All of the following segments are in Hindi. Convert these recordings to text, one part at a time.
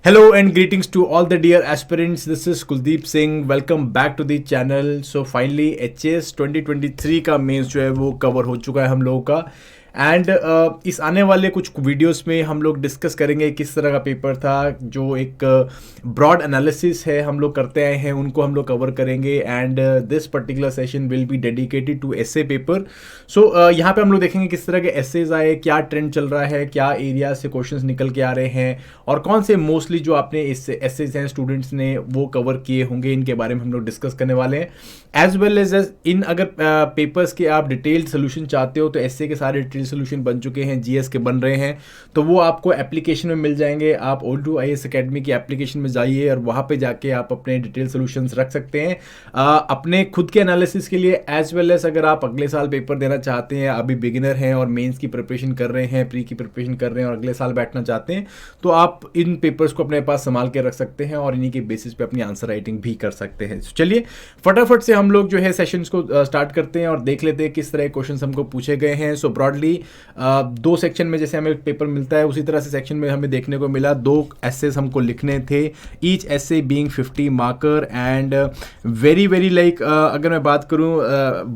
Hello and greetings to all the dear aspirants. This is Kuldeep Singh. Welcome back to the channel. So finally HS 2023 का मेंस जो है वो कवर हो चुका है हम लोगों का एंड इस आने वाले कुछ वीडियोस में हम लोग डिस्कस करेंगे किस तरह का पेपर था। जो एक ब्रॉड एनालिसिस है हम लोग करते आए हैं उनको हम लोग कवर करेंगे and this particular session will be dedicated to essay paper. So यहाँ पे हम लोग देखेंगे किस तरह के एसेज आए, क्या ट्रेंड चल रहा है, क्या एरिया से क्वेश्चंस निकल के आ रहे हैं और कौन से मोस्टली जो आपने इस एसेज हैं स्टूडेंट्स ने वो कवर किए होंगे, इनके बारे में हम लोग डिस्कस करने वाले हैं। एज वेल एज इन अगर पेपर्स के आप डिटेल्ड सोल्यूशन चाहते हो तो एसए के सारे डिटेल सोल्यूशन बन चुके हैं, जीएस के बन रहे हैं, तो वो आपको एप्लीकेशन में मिल जाएंगे। आप O2 IAS अकेडमी की एप्लीकेशन में जाइए और वहाँ पे जाके आप अपने डिटेल सोल्यूशंस रख सकते हैं अपने खुद के एनालिसिस के लिए। एज वेल एज अगर आप अगले साल पेपर देना चाहते हैं, अभी बिगिनर हैं और मेंस की प्रिपरेशन कर रहे हैं, प्री की प्रिपरेशन कर रहे हैं और अगले साल बैठना चाहते हैं, तो आप इन पेपर्स को अपने पास संभाल के रख सकते हैं और इन्हीं के बेसिस पे अपनी आंसर राइटिंग भी कर सकते हैं। तो चलिए फटाफट से हम लोग जो है सेशंस को स्टार्ट करते हैं और देख लेते हैं किस तरह के क्वेश्चंस हमको पूछे गए हैं। सो ब्रॉडली दो सेक्शन में जैसे हमें पेपर मिलता है उसी तरह से सेक्शन में हमें देखने को मिला। दो एसेस हमको लिखने थे, each essay being 50 marker and very like अगर मैं बात करूं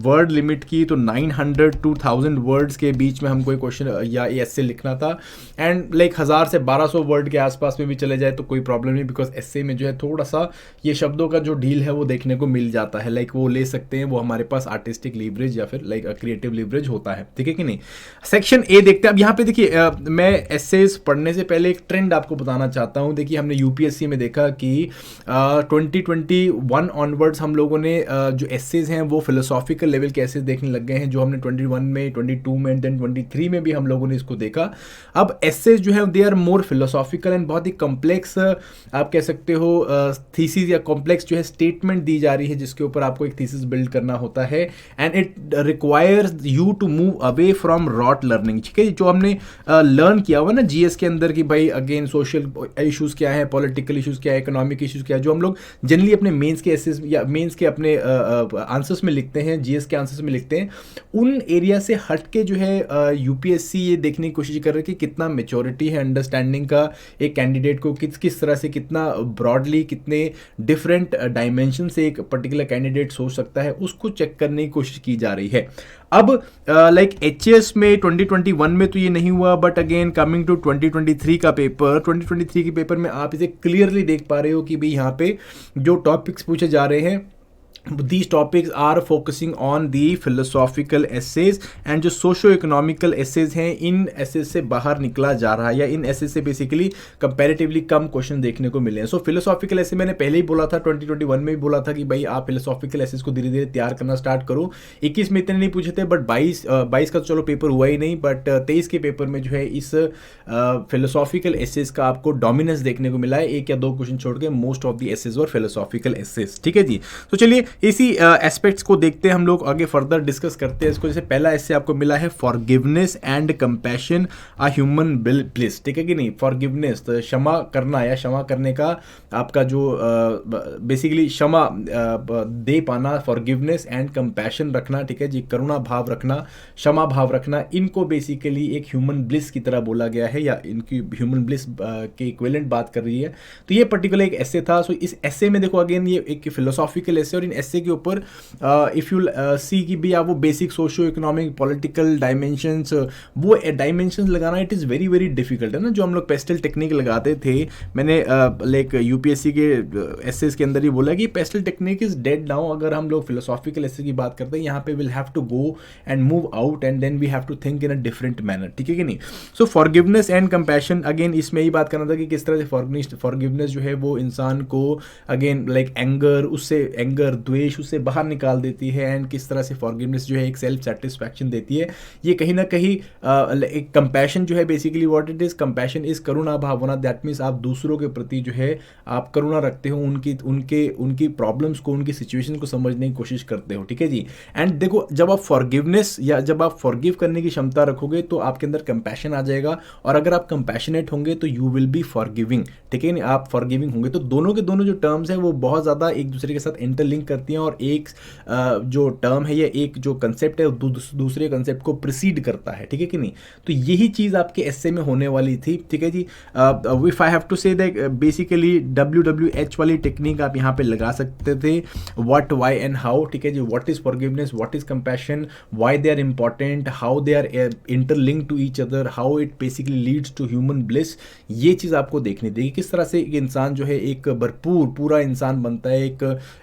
वर्ड लिमिट की तो 900 to 1000 वर्ड्स के बीच में हमको एक क्वेश्चन या एसे लिखना था एंड लाइक 1000 से 1200 वर्ड के आसपास में भी चले जाए तो कोई प्रॉब्लम नहीं, बिकॉज एसे में जो है थोड़ा सा ये शब्दों का जो डील है वो देखने को मिल जाता है। लाइक वो ले सकते हैं, वो हमारे पास आर्टिस्टिक लीवरेज या फिर लाइक क्रिएटिव लीवरेज होता है, ठीक है कि नहीं। सेक्शन ए देखते हैं। अब यहाँ पे देखिए मैं एसेज पढ़ने से पहले एक ट्रेंड आपको बताना चाहता हूँ। देखिए हमने यूपीएससी में देखा कि 2021 ऑनवर्ड्स हम लोगों ने जो एसेज हैं वो फिलोसॉफिकल लेवल के एसेज देखने लग गए हैं, जो हमने 21 में, 22 में, देन 23 में भी हम लोगों ने इसको देखा। अब एसेज जो है they are more philosophical and बहुत ही कॉम्प्लेक्स आप कह सकते हो थीसिस या कॉम्प्लेक्स जो है स्टेटमेंट दी जा रही है जिसके ऊपर आपको एक थीसिस बिल्ड करना होता है and it requires you to move away from rote learning. ठीक है, जो हमने लर्न किया हुआ ना जीएस के अंदर कि भाई अगेन सोशल इश्यूज क्या है, पॉलिटिकल इश्यूज क्या है, इकोनॉमिक इश्यूज क्या है, जो हम लोग जनरली अपने मेंस के एसेस या मेंस के अपने आंसर्स में लिखते हैं, जीएस के आंसर्स में लिखते हैं, उन एरिया से हट के जो है यूपीएससी ये देखने की कोशिश कर रहे हैं कि कितना मेच्योरिटी है अंडरस्टैंडिंग का एक कैंडिडेट को, किस तरह से कितना ब्रॉडली कितने डिफरेंट डायमेंशन से एक पर्टिकुलर कैंडिडेट सोच सकता है, उसको चेक करने की कोशिश की जा रही है। अब लाइक एचएस में 2021 में तो ये नहीं हुआ, बट अगेन कमिंग टू 2023 का पेपर, 2023 के पेपर में आप इसे क्लियरली देख पा रहे हो कि भाई यहाँ पे जो टॉपिक्स पूछे जा रहे हैं these topics are focusing on the philosophical essays and जो सोशो इकोनॉमिकल essays हैं इन essays से बाहर निकला जा रहा है या इन essays से बेसिकली कंपैरेटिवली कम क्वेश्चन देखने को मिले हैं। सो फिलोसॉफिकल essay मैंने पहले ही बोला था, 2021 में भी बोला था कि भाई आप फिलोसॉफिकल essays को धीरे धीरे तैयार करना स्टार्ट करो। 21 में इतने नहीं पूछे थे, बट 22 का तो चलो पेपर हुआ ही नहीं, बट 23 के पेपर में जो है इस फिलोसॉफिकल essays का आपको डोमिनेंस देखने को मिला है। एक या दो क्वेश्चन छोड़ के मोस्ट ऑफ द essays और फिलोसॉफिकल essays, ठीक है जी। तो चलिए इसी एस्पेक्ट्स को देखते हैं, हम लोग आगे फर्दर डिस्कस करते हैं इसको। जैसे पहला ऐसे आपको मिला है forgiveness and compassion a human bliss, ठीक है कि नहीं। फॉरगिवनेस तो क्षमा करना या क्षमा करने का आपका जो बेसिकली क्षमा दे पाना, फॉरगिवनेस एंड कंपैशन रखना, ठीक है जी, करुणा भाव रखना, क्षमा भाव रखना, इनको बेसिकली एक ह्यूमन ब्लिस की तरह बोला गया है या इनकी ह्यूमन ब्लिस के इक्विवेलेंट बात कर रही है। तो ये पर्टिकुलर एक ऐसे था। सो इस ऐसे में देखो अगेन ये एक फिलोसॉफिकल ऐसे, और इन ऐसे के ऊपर इफ यू सी की भी आप वो basic socio economic political dimensions, वो डायमेंशंस लगाना इट इज़ वेरी डिफिकल्ट है ना। जो हम लोग पेस्टल टेक्निक लगाते थे, मैंने लाइक यूपीएससी के एसेस के अंदर ही बोला कि pastel technique is dead now. अगर हम लोग फिलोसॉफिकल एसे की बात करते हैं यहाँ पे will have to go and move out and then we have to think in a different manner, ठीक है कि नहीं। So forgiveness and compassion, again इसमें ही बात करना था कि किस तरह से फॉरगिवनेस जो है वो इंसान को अगेन लाइक एंगर द्वेष उससे बाहर निकाल देती है एंड किस तरह से फॉरगिवनेस जो है एक सेल्फ सेटिस्फैक्शन देती है। ये कहीं ना कहीं एक कंपैशन जो है basically what it is, compassion is करुणा भावना। दैट मीन्स आप दूसरों के प्रति जो है आप करुणा रखते हो, उनकी प्रॉब्लम्स को, उनकी सिचुएशन को समझने की कोशिश करते हो, ठीक है जी। एंड देखो जब आप फॉरगिवनेस या जब आप फॉरगिव करने की क्षमता रखोगे तो आपके अंदर कंपैशन आ जाएगा, और अगर आप कंपैशनेट होंगे तो यू विल बी फॉरगिविंग, ठीक है। आप फॉरगिविंग होंगे तो दोनों के दोनों जो टर्म्स हैं वो बहुत ज़्यादा एक दूसरे के साथ इंटरलिंक करते करती हैं और एक जो टर्म है या एक जो कंसेप्ट है दूसरे कंसेप्ट को प्रिसीड करता है, ठीक है कि नहीं। तो यही चीज़ आपके एस्से में होने वाली थी, ठीक है जी। If I have to say that basically WWH वाली टेक्निक आप यहाँ पे लगा सकते थे, व्हाट, व्हाई एंड हाउ, ठीक है जी। What is forgiveness, what is compassion, why they are important, how they are interlinked to each other, how it basically leads to human bliss. ये चीज़ आपको देखनी देगी, किस तरह से एक इंसान जो है एक भरपूर पूरा इंसान बनता है,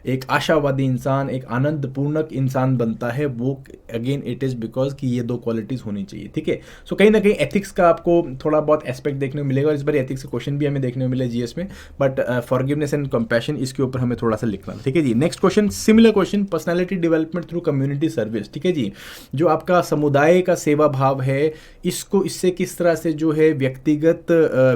एक आशावादी इंसान, एक आनंदपूर्णक इंसान बनता है। वो अगेन इट इज़ बिकॉज कि ये दो क्वालिटीज़ होनी चाहिए, ठीक है। सो कहीं ना कहीं एथिक्स का आपको थोड़ा बहुत एस्पेक्ट देखने को मिलेगा, और इस बार एथिक्स का क्वेश्चन भी हमें देखने को मिला जीएस में, बट फॉरगिवनेस एंड कंपैशन इसके ऊपर हमें थोड़ा सा लिखना, ठीक है जी। Next question, similar question, personality development through community service, ठीक है जी। जो आपका समुदाय का सेवा भाव है, इससे किस तरह से जो है व्यक्तिगत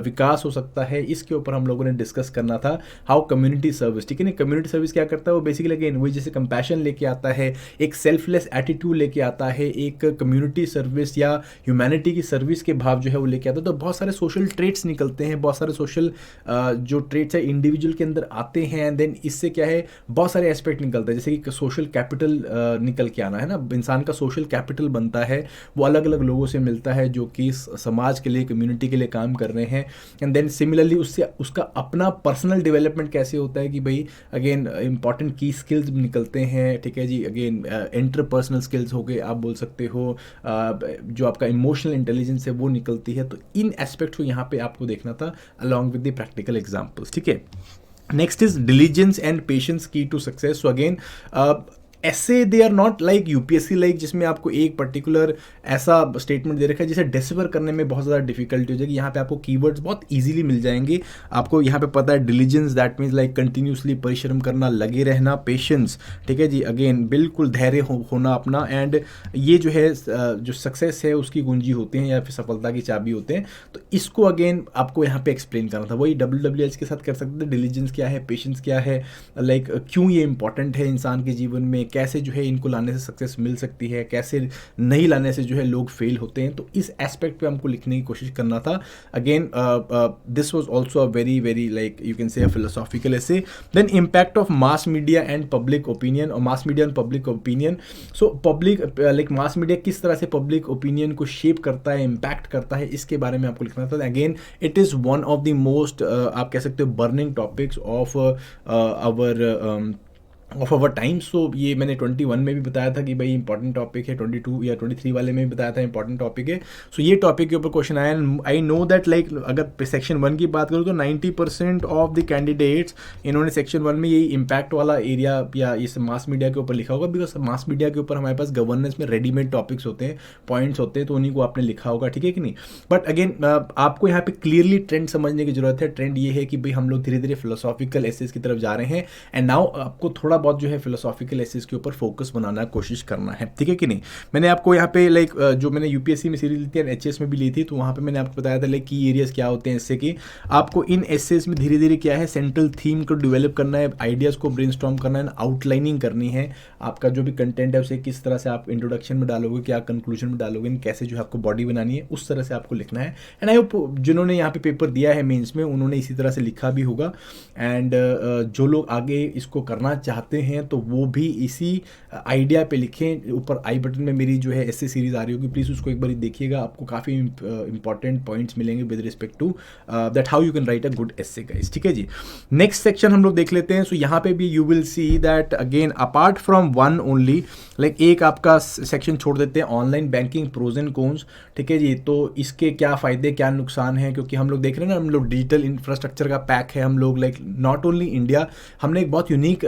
विकास हो सकता है, इसके ऊपर हम लोगों ने डिस्कस करना था। हाउ कम्युनिटी सर्विस, ठीक है ना। कम्युनिटी सर्विस क्या करता है, वो बेसिकली अगेन वही जैसे कंपैशन लेके आता है, एक सेल्फलेस एटीट्यूड लेके आता है, एक कम्युनिटी सर्विस या ह्यूमैनिटी की सर्विस के भाव जो है वो लेके आता है। तो बहुत सारे सोशल ट्रेट्स निकलते हैं, बहुत सारे सोशल जो ट्रेट्स है इंडिविजुअल के अंदर आते हैं, एंड देन इससे क्या है बहुत सारे एस्पेक्ट निकलते हैं, जैसे कि सोशल कैपिटल निकल के आना है ना। इंसान का सोशल कैपिटल बनता है, वो अलग अलग लोगों से मिलता है जो कि समाज के लिए, कम्युनिटी के लिए काम कर रहे हैं, एंड देन सिमिलरली उससे उसका अपना पर्सनल डेवलपमेंट कैसे होता है कि भाई अगेन इंपॉर्टेंट की स्किल्स निकलते हैं, ठीक है जी। अगेन इंटरपर्सनल स्किल्स हो गए, आप बोल सकते हो जो आपका इमोशनल इंटेलिजेंस है वो निकलती है। तो इन एस्पेक्ट को यहाँ पे आपको देखना था along with the practical examples, ठीक है। Next is diligence and patience key to success. So again ऐसे they are not like UPSC like, जिसमें आपको एक पर्टिकुलर ऐसा स्टेटमेंट दे रखा है जिसे डिसिफर करने में बहुत ज़्यादा डिफिकल्टी हो जाएगी। यहाँ पे आपको कीवर्ड्स बहुत इजीली मिल जाएंगे। आपको यहाँ पे पता है diligence, that means like continuously परिश्रम करना, लगे रहना, पेशेंस, ठीक है जी। अगेन बिल्कुल धैर्य होना अपना, एंड ये जो है जो सक्सेस है उसकी कुंजी होते हैं या फिर सफलता की चाबी होते हैं। तो इसको अगेन आपको यहाँ पे एक्सप्लेन करना था, वही WWH के साथ कर सकते थे। डिलीजेंस क्या है, पेशेंस क्या है, लाइक क्यों ये इंपॉर्टेंट है इंसान के जीवन में, कैसे जो है इनको लाने से सक्सेस मिल सकती है, कैसे नहीं लाने से जो है लोग फेल होते हैं। तो इस एस्पेक्ट पे हमको लिखने की कोशिश करना था। Again this was also a very very like you can say a philosophical essay. Then impact of mass media and public opinion, और mass media and public opinion. So public like mass media किस तरह से पब्लिक ओपिनियन को शेप करता है, इम्पैक्ट करता है, इसके बारे में आपको लिखना था। Again it is one of the most आप कह सकते हो burning topics of our time. So ये मैंने 21 में भी बताया था कि भाई इंपॉर्टेंट टॉपिक है, 22 या 23 वाले में भी बताया था इंपॉर्टेंट टॉपिक है। सो ये टॉपिक के ऊपर क्वेश्चन आया। आई नो दैट लाइक अगर सेक्शन 1 की बात करूँ तो 90% ऑफ द कैंडिडेट्स इन्होंने सेक्शन 1 में यही इम्पैक्ट वाला एरिया या इस मास मीडिया के ऊपर लिखा होगा, बिकॉज मास मीडिया के ऊपर हमारे पास गवर्नेंस में रेडीमेड टॉपिक्स होते हैं, पॉइंट्स होते हैं, तो उन्हीं को आपने लिखा होगा, ठीक है कि नहीं। बट अगेन आपको यहाँ पे क्लियरली ट्रेंड समझने की जरूरत है। ट्रेंड ये है कि भाई हम लोग धीरे धीरे फिलोसॉफिकल एसेस की तरफ जा रहे हैं, एंड नाउ आपको थोड़ा बहुत जो है फिलोसॉफिकल एसेस के ऊपर फोकस बनाना कोशिश करना है, ठीक है कि नहीं। मैंने आपको यहाँ पे लाइक जो मैंने यूपीएससी में सीरीज ली थी, एचएस में भी ली थी, तो वहाँ पे मैंने आपको बताया था लाइक की एरियाज क्या होते हैं इससे कि आपको इन एसेस में धीरे धीरे क्या है सेंट्रल थीम को डेवलप करना है, आइडियाज़ को ब्रेनस्टॉर्म करना है, आउटलाइनिंग करनी है। आपका जो भी कंटेंट है उसे किस तरह से आप इंट्रोडक्शन में डालोगे, क्या कंक्लूजन में डालोगे, कैसे जो है आपको बॉडी बनानी है, उस तरह से आपको लिखना है। एंड आई होप जिन्होंने यहाँ पे पेपर दिया है मेंस में उन्होंने इसी तरह से लिखा भी होगा, एंड जो लोग आगे इसको करना चाहते हैं तो वो भी इसी आइडिया पे लिखें। ऊपर आई बटन में मेरी जो है एसे सीरीज आ रही होगी, प्लीज़ उसको एक बार देखिएगा, आपको काफ़ी इंपॉर्टेंट पॉइंट्स मिलेंगे with respect to that how you can write a good essay guys, ठीक है जी। नेक्स्ट सेक्शन हम लोग देख लेते हैं। सो यहाँ पे भी you will see that again apart from one only, like एक आपका सेक्शन छोड़ देते हैं online banking pros and cons, ठीक है जी। तो इसके क्या फ़ायदे क्या नुकसान हैं, क्योंकि हम लोग देख रहे हैं ना, हम लोग डिजिटल इंफ्रास्ट्रक्चर का पैक है, हम लोग लाइक नॉट ओनली इंडिया, हमने एक बहुत यूनिक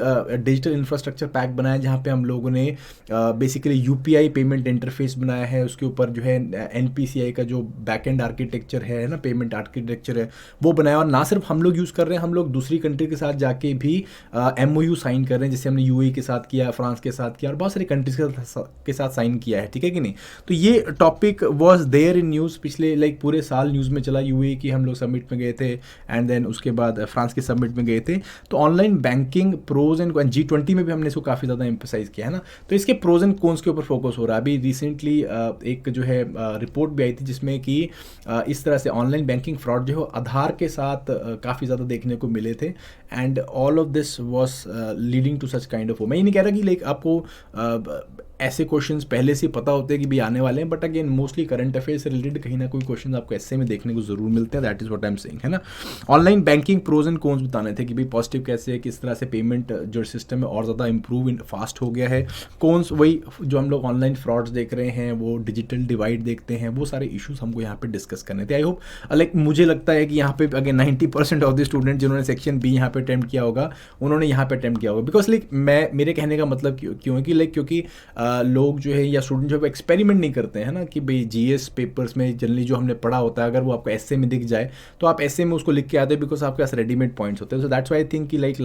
डिजिटल इंफ्रास्ट्रक्चर पैक बनाया जहाँ पे हम लोगों ने बेसिकली यूपीआई पेमेंट इंटरफेस बनाया है, उसके ऊपर जो है एनपीसीआई का जो बैक एंड आर्किटेक्चर है ना, पेमेंट आर्किटेक्चर है वो बनाया। और ना सिर्फ हम लोग यूज़ कर रहे हैं, हम लोग दूसरी कंट्री के साथ जाके भी MOU साइन कर रहे हैं, जैसे हमने यूएई के साथ किया, फ्रांस के साथ किया, और बहुत सारी कंट्रीज के साथ साइन किया है, ठीक है कि नहीं। तो ये topic was there in news, पिछले लाइक पूरे साल न्यूज़ में चला। यूएई की हम लोग समिट में गए थे, एंड देन उसके बाद फ्रांस के समिट में गए थे। तो online banking pros and G20 में भी हमने इसको काफ़ी ज़्यादा एम्फोसाइज किया है ना। तो इसके प्रोज एंड कॉन्स के ऊपर फोकस हो रहा है। अभी रिसेंटली एक जो है रिपोर्ट भी आई थी जिसमें कि इस तरह से ऑनलाइन बैंकिंग फ्रॉड जो है आधार के साथ काफ़ी ज़्यादा देखने को मिले थे, and all of this was leading to such kind of. मैं ये नहीं कह रहा कि लाइक आपको ऐसे क्वेश्चंस पहले से पता होते हैं कि भी आने वाले हैं, but again mostly current affair से रिलेटेड कहीं ना कोई क्वेश्चन आपको ऐसे में देखने को जरूर मिलते हैं। That is what I am saying, है ना। Online banking pros and cons बताने थे कि भाई पॉजिटिव कैसे है, किस तरह से पेमेंट जो सिस्टम है और ज़्यादा इंप्रूव फास्ट हो गया है। कॉन्स वही जो हम लोग ऑनलाइन फ्रॉड्स देख रहे हैं, वो डिजिटल डिवाइड देखते हैं, वो सारे इशूज़ हमको यहाँ पे डिस्कस करने थे। आई होप लाइक मुझे लगता है कि यहाँ पे अगेन 90% ऑफ द स्टूडेंट जिन्होंने सेक्शन बी यहाँ पे अटैम्प्ट किया होगा, उन्होंने यहाँ पे अटैम्प्ट किया होगा। बिकॉज लाइक मेरे कहने का मतलब क्यों है कि लाइक क्योंकि लोग जो है या स्टूडेंट जो है एक्सपेरिमेंट नहीं करते हैं ना, कि भाई जीएस पेपर्स में जनरली जो हमने पढ़ा होता है अगर वो आपको एसए में दिख जाए तो आप एसए में उसको लिख के आते हैं, बिकॉज आपके पास रेडीमेड पॉइंट्स होते हैं। So that's why I think कि लाइक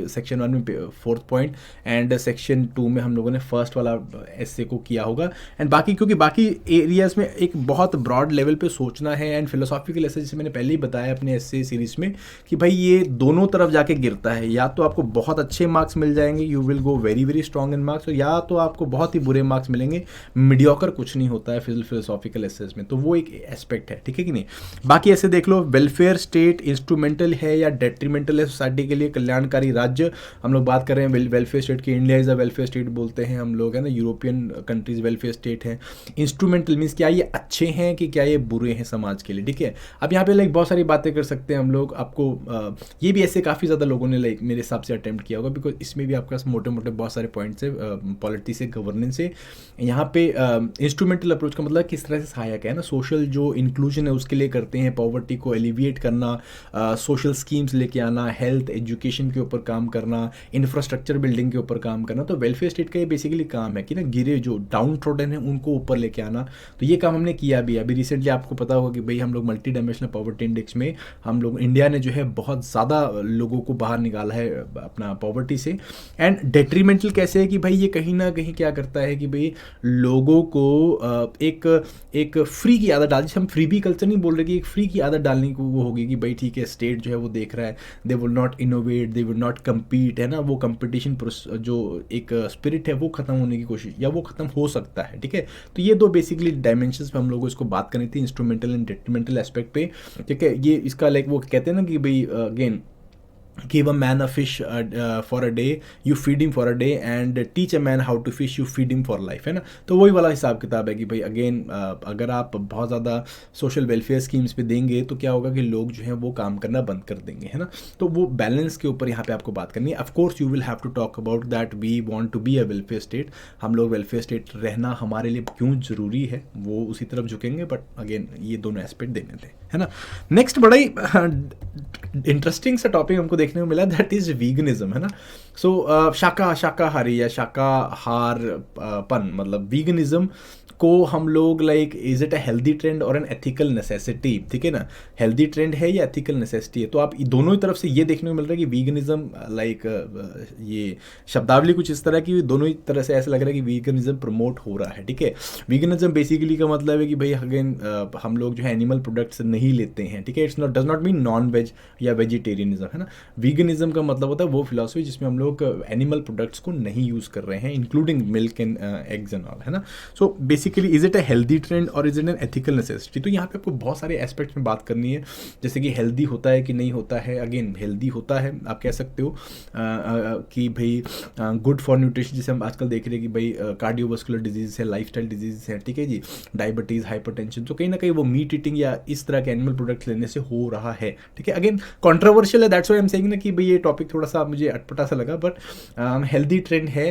सेक्शन 1 में 4th पॉइंट एंड सेक्शन 2 में हम लोगों ने फर्स्ट वाला एसए को किया होगा। एंड बाकी क्योंकि बाकी एरियाज में एक बहुत ब्रॉड लेवल पे सोचना है, एंड फिलोसॉफिकल एसे जैसे मैंने पहले ही बताया अपने एसए सीरीज में कि भाई ये दोनों तरफ जाके गिरता है, या तो आपको बहुत अच्छे मार्क्स मिल जाएंगे, you will go very very strong in marks, या तो आपको बहुत ही बुरे मार्क्स मिलेंगे। मीडियोकर कुछ नहीं होता है फिलोसॉफिकल एसेस में, तो वो एक एस्पेक्ट है, ठीक है कि नहीं। बाकी ऐसे देख लो, वेलफेयर स्टेट इंस्ट्रूमेंटल है या डेट्रीमेंटल है सोसाइटी के लिए, कल्याणकारी राज्य हम लोग बात कर रहे हैं वेलफेयर स्टेट की। India is a welfare state बोलते हैं हम लोग, है ना। यूरोपियन कंट्रीज वेलफेयर स्टेट है। इंस्ट्रूमेंटल मीन्स क्या ये अच्छे हैं कि क्या ये बुरे हैं समाज के लिए, ठीक है। अब यहाँ पे लाइक बहुत सारी बातें कर सकते हैं हम लोग। आपको ये भी ऐसे काफ़ी ज़्यादा लोगों ने लाइक मेरे हिसाब से अटेम्प्ट किया होगा, बिकॉज इसमें भी आपके पास मोटे मोटे बहुत सारे पॉइंट्स है, पॉलिटी से, गवर्नेंस से। यहाँ पे इंस्ट्रूमेंटल अप्रोच का मतलब किस तरह से सहायक है ना, सोशल जो इंक्लूजन है उसके लिए करते हैं, पॉवर्टी को एलिविएट करना, सोशल स्कीम्स लेके आना, हेल्थ एजुकेशन के ऊपर काम करना, इंफ्रास्ट्रक्चर बिल्डिंग के ऊपर काम करना। तो वेलफेयर स्टेट का ये बेसिकली काम है कि ना गिरे जो डाउन ट्रोडन है उनको ऊपर लेके आना। तो ये काम हमने किया भी। अभी रिसेंटली आपको पता होगा कि भाई हम लोग मल्टी डायमेंशनल पॉवर्टी इंडेक्स में हम लोग इंडिया ने जो है बहुत ज़्यादा लोगों को बाहर निकाला है अपना पॉवर्टी से। एंड डेट्रीमेंटल कैसे है कि भाई ये कहीं ना कहीं क्या करता है कि भाई लोगों को एक फ्री की आदत डाल, जिसे हम फ्री भी कल्चर नहीं बोल रहे कि एक फ्री की आदत डालने को वो होगी कि भाई ठीक है स्टेट जो है वो देख रहा है, they will not innovate, they will not compete, है ना। वो कंपटीशन जो एक स्पिरिट है वो खत्म होने की कोशिश, या वो खत्म हो सकता है, ठीक है। तो ये दो बेसिकली डायमेंशंस पे हम लोगों को इसको बात करनी थी, इंस्ट्रूमेंटल एंड डेट्रीमेंटल एस्पेक्ट पे, ठीक है। ये इसका लाइक वो कहते हैं ना कि भाई again give a man a fish for a day, you feed him for a day, and teach a man how to fish, you feed him for life, है ना। तो वही वाला हिसाब किताब है कि भाई अगेन अगर आप बहुत ज़्यादा सोशल वेलफेयर स्कीम्स पे देंगे तो क्या होगा कि लोग जो हैं वो काम करना बंद कर देंगे, है ना। तो वो बैलेंस के ऊपर यहाँ पे आपको बात करनी है। Of course you will have to talk about that we want to be a welfare state, हम लोग वेलफेयर स्टेट रहना हमारे लिए क्यों ज़रूरी है, वो उसी तरफ झुकेंगे। बट अगेन ये दोनों एस्पेक्ट देने थे, है ना। नेक्स्ट बड़ा ही इंटरेस्टिंग सा टॉपिक हमको देखने को मिला, दैट इज वीगनिज्म, है ना। सो शाकाहारी या शाकाहार पन मतलब वीगनिज्म को हम लोग like is it a healthy trend और एन एथिकल नेसेसिटी, ठीक है ना। हेल्दी ट्रेंड है या एथिकल नेसेसिटी है, तो आप दोनों ही तरफ से ये देखने को मिल रहा है कि वीगनिज्म लाइक ये शब्दावली कुछ इस तरह की दोनों ही तरह से ऐसा लग रहा है कि वीगनिज्म प्रमोट हो रहा है, ठीक है। वीगनिज्म बेसिकली का मतलब है कि भाई अगेन हम लोग जो है एनिमल प्रोडक्ट्स नहीं लेते हैं, ठीक है। It's not does not mean non veg या वेजिटेरियनिज्म, है ना। वीगनिज्म का मतलब होता है वो फिलॉसफी जिसमें हम लोग एनिमल प्रोडक्ट्स को नहीं यूज़ कर रहे हैं, including milk and eggs and all, है ना। So basically is it a healthy trend और is it an ethical necessity. तो यहाँ पे आपको बहुत सारे एस्पेक्ट्स में बात करनी है, जैसे कि हेल्दी होता है कि नहीं होता है। अगेन हेल्दी होता है, आप कह सकते हो कि भाई गुड फॉर न्यूट्रिशन, जैसे हम आजकल देख रहे हैं कि भाई कार्डियोवास्कुलर डिजीज है, लाइफस्टाइल डिजीज है, ठीक है जी, डायबिटीज़, हाइपरटेंशन। तो कहीं ना कहीं वो मीट ईटिंग या इस तरह के एनिमल प्रोडक्ट्स लेने से हो रहा है, ठीक है। अगेन कॉन्ट्रोवर्शियल है, that's why I am saying ना कि भाई ये टॉपिक थोड़ा सा मुझे अटपटा सा लगा, बट हेल्दी ट्रेंड है।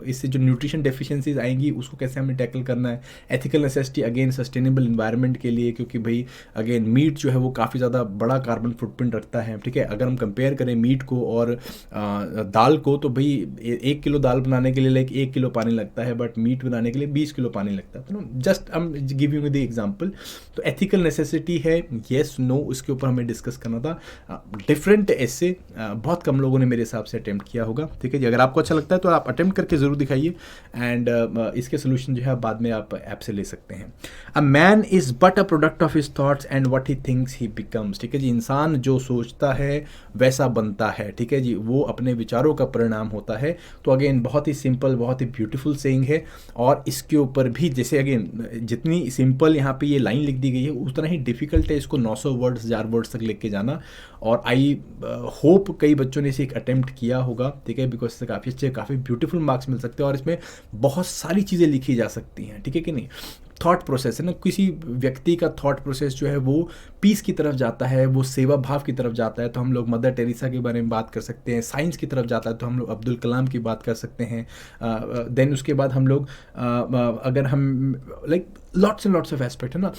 इससे जो न्यूट्रिशन डेफिशिएंसीज आएंगी उसको कैसे हमें टैकल करना है। Ethical necessity again sustainable environment के लिए, क्योंकि भाई अगेन मीट जो है वो काफ़ी ज़्यादा बड़ा कार्बन फुटप्रिंट रखता है, ठीक है। अगर हम कंपेयर करें मीट को और दाल को, तो भाई 1 किलो दाल बनाने के लिए लाइक 1 किलो पानी लगता है, बट मीट बनाने के लिए 20 किलो पानी लगता है। तो just I am giving you the example. तो एथिकल नेसेसिटी है, येस नो, इसके ऊपर हमें डिस्कस करना था। डिफरेंट ऐसे बहुत कम लोगों ने मेरे हिसाब से अटेम्प्ट किया होगा, ठीक है जी। अगर आपको अच्छा लगता है तो आप अटेम्प्ट करके ज़रूर दिखाइए, एंड इसके सोल्यूशन जो है बाद में आप ऐप से ले सकते हैं। A man is but a product of his thoughts and what he thinks he becomes. ठीक है जी, इंसान जो सोचता है वैसा बनता है। ठीक है जी, वो अपने विचारों का परिणाम होता है। तो अगेन बहुत ही सिंपल, बहुत ही ब्यूटीफुल सेइंग है। और इसके ऊपर भी जैसे अगेन जितनी सिंपल यहाँ पे ये लाइन लिख दी गई है उतना ही डिफिकल्ट है इसको 900 वर्ड्स 1000 वर्ड्स तक लेके जाना। और आई होप कई बच्चों ने इसे एक अटेम्प्ट किया होगा। ठीक है, बिकॉज इससे काफ़ी अच्छे, काफ़ी ब्यूटीफुल मार्क्स मिल सकते हैं और इसमें बहुत सारी चीज़ें लिखी जा सकती हैं। ठीक है कि नहीं। थॉट प्रोसेस है ना, किसी व्यक्ति का थॉट प्रोसेस जो है वो पीस की तरफ जाता है, वो सेवा भाव की तरफ जाता है। तो हम लोग मदर टेरेसा के बारे में बात कर सकते हैं। साइंस की तरफ जाता है तो हम लोग अब्दुल कलाम की बात कर सकते हैं। देन उसके बाद हम लोग अगर हम like lots and lots of aspect है ना,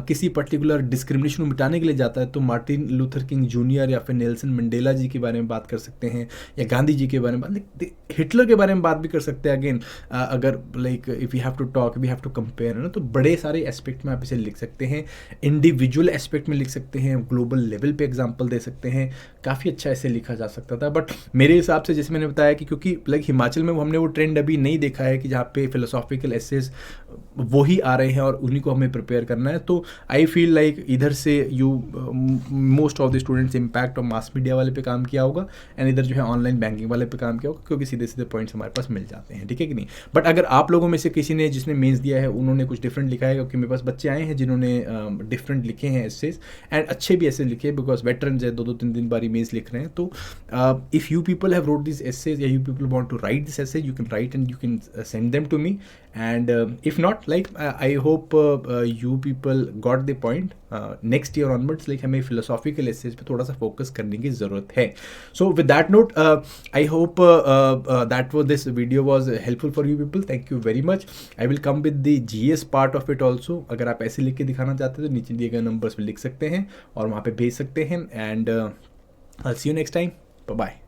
किसी पर्टिकुलर डिस्क्रिमिनेशन को मिटाने के लिए जाता है तो मार्टिन लूथर किंग जूनियर या फिर नेल्सन मंडेला जी के बारे में बात कर सकते हैं, या गांधी जी के बारे में हिटलर के बारे में बात भी कर सकते हैं। अगेन अगर like if you have to talk we have to compare है ना, तो बड़े सारे एस्पेक्ट में आप इसे लिख सकते हैं। इंडिविजुअल एस्पेक्ट में लिख सकते हैं, ग्लोबल लेवल पे एग्जांपल दे सकते हैं। काफ़ी अच्छा ऐसे लिखा जा सकता था। बट मेरे हिसाब से जैसे मैंने बताया कि क्योंकि लाइक हिमाचल में हमने वो ट्रेंड अभी नहीं देखा है कि जहाँ पे फिलोसॉफिकल एसेज वो ही आ रहे हैं और उन्हीं को हमें प्रिपेयर करना है। तो आई फील लाइक इधर से most of the students impact और मास मीडिया वाले पे काम किया होगा एंड इधर जो है ऑनलाइन बैंकिंग वाले पे काम किया होगा, क्योंकि सीधे सीधे पॉइंट्स हमारे पास मिल जाते हैं। ठीक है कि नहीं। बट अगर आप लोगों में से किसी ने जिसने मेंस दिया है उन्होंने कुछ डिफरेंट लिखा है, क्योंकि मेरे पास बच्चे आए हैं जिन्होंने डिफरेंट लिखे हैं एसेज एंड अच्छे भी ऐसे लिखे, बिकॉज वेटरन्स है, 2-3 बारी मेंस लिख रहे हैं। तो if you people have wrote this essays या you people want to write this essays, you can write and you can send them to me. And if not like I hope you people got the point. Next year onwards like हमें फिलोसॉफिकल एसेज पे थोड़ा सा फोकस करने की ज़रूरत है। So with that note I hope that वो this video was helpful for you people. Thank you very much. I will come with the GS part of it also. अगर आप ऐसे लिख के दिखाना चाहते हैं तो नीचे दिए गए नंबर्स पे लिख सकते हैं और वहाँ पे भेज सकते हैं। And see you next time. Bye bye.